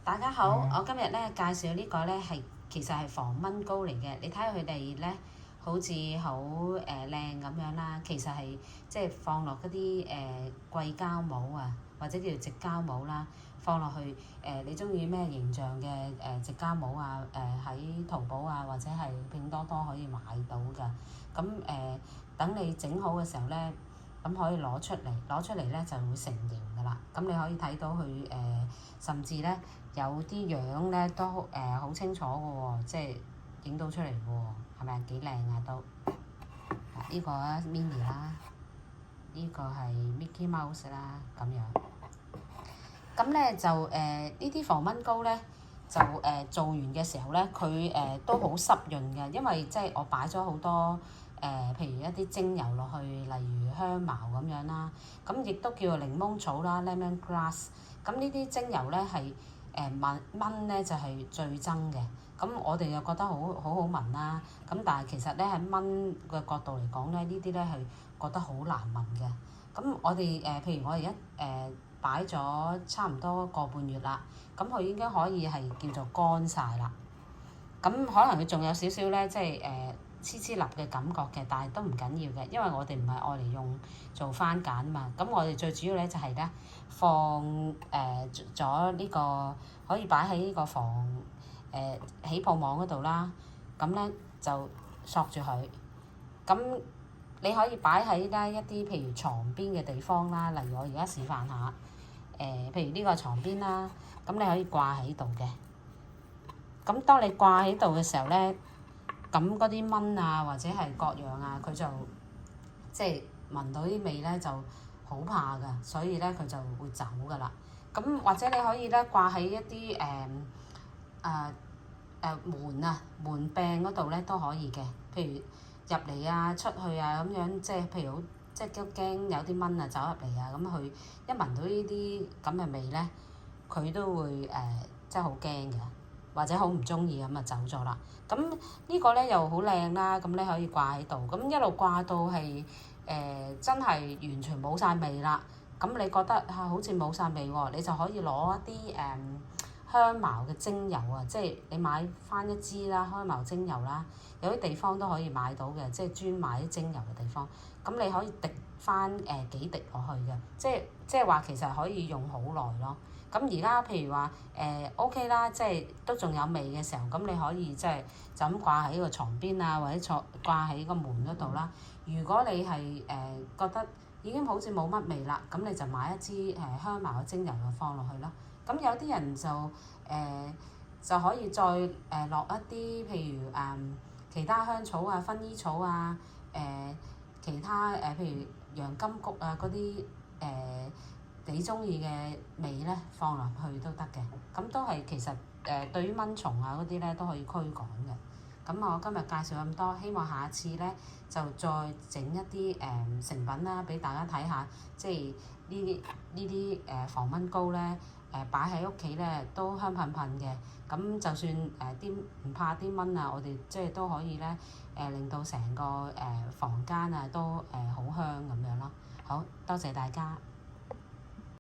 大家好，我今日咧介紹呢個咧其實係防蚊膏嚟嘅。你睇下佢哋咧，好似好靚咁樣啦。其實係即係放落嗰啲硅膠帽啊，或者叫做矽膠帽啦，放落去你中意咩形象嘅矽膠帽啊？喺淘寶啊，或者係拼多多可以買到㗎。咁等你整好嘅時候咧，咁可以攞出嚟咧就會成形㗎啦。咁你可以睇到佢甚至咧有啲樣咧都好清楚嘅喎，即係影到出嚟嘅喎，係咪幾靚啊都？呢個啊 Minnie 啦，呢個係 Mickey Mouse 啦，咁樣。咁咧就呢啲防蚊膏咧就做完嘅時候咧，佢都好濕潤嘅，因為即係我擺咗好多。譬如一啲精油落去，例如香茅咁樣啦，咁亦都叫做檸檬草啦 （lemon grass）。咁呢啲精油咧係蚊咧就係最憎嘅。咁我哋又覺得好聞啦。咁但係其實咧喺蚊嘅角度嚟講咧，呢啲咧係覺得好難聞嘅。咁我哋譬如我而家擺咗差唔多個半月啦，咁佢應該可以係叫做乾晒啦。咁可能佢仲有少少咧，即係黐黐立嘅感覺嘅，但係都唔緊要嘅，因為我哋唔係愛嚟用做番梘啊嘛。咁我哋最主要咧就係咧放咗呢個可以擺喺呢個防起泡網嗰度啦。咁咧就索住佢。咁你可以擺喺咧一啲譬如床邊嘅地方啦，例如我而家示範下譬如呢個床邊啦，咁你可以掛喺度嘅。咁當你掛喺度嘅時候咧，咁嗰啲蚊啊或者係各樣啊，佢就即係聞到啲味咧就好怕㗎，所以咧佢就會走㗎啦。咁或者你可以咧掛喺一啲門柄嗰度咧都可以嘅，譬如入嚟啊出去啊咁樣，即係譬如即係都驚有啲蚊啊走入嚟啊，咁佢一聞到呢啲咁嘅味咧，佢都會即係好驚嘅。或者好唔中意咁啊走咗啦。咁呢個咧又好靚啦，咁你可以掛喺度，咁一路掛到係真係完全冇晒味啦。咁你覺得好似冇晒味喎，你就可以攞一啲香茅嘅精油啊，即係你買翻一支啦，香茅精油啦，有啲地方都可以買到嘅，即係專買啲精油嘅地方。咁你可以滴翻幾滴落去嘅，即係話其實可以用好耐咯。咁而家譬如話OK 啦，即係都仲有味嘅時候，咁你可以即係就咁掛喺個床邊啊，或者掛喺個門嗰度啦。如果你係覺得已經好似冇乜味啦，咁你就買一支香茅嘅精油就放落去啦。咁有啲人就可以再落一啲譬如其他香草啊、薰衣草啊、其他譬如洋甘菊啊嗰啲你中意嘅味咧放落去都得嘅。咁都係其實對於蚊蟲啊嗰啲咧都可以驅趕嘅。咁我今日介紹咁多，希望下次咧就再整一啲成品啦，俾大家睇下，即係呢啲防蚊膏咧擺喺屋企咧都香噴噴嘅。咁就算啲唔怕啲蚊啊，我哋即係都可以咧令到成個房間啊都好香咁樣咯。好多謝大家。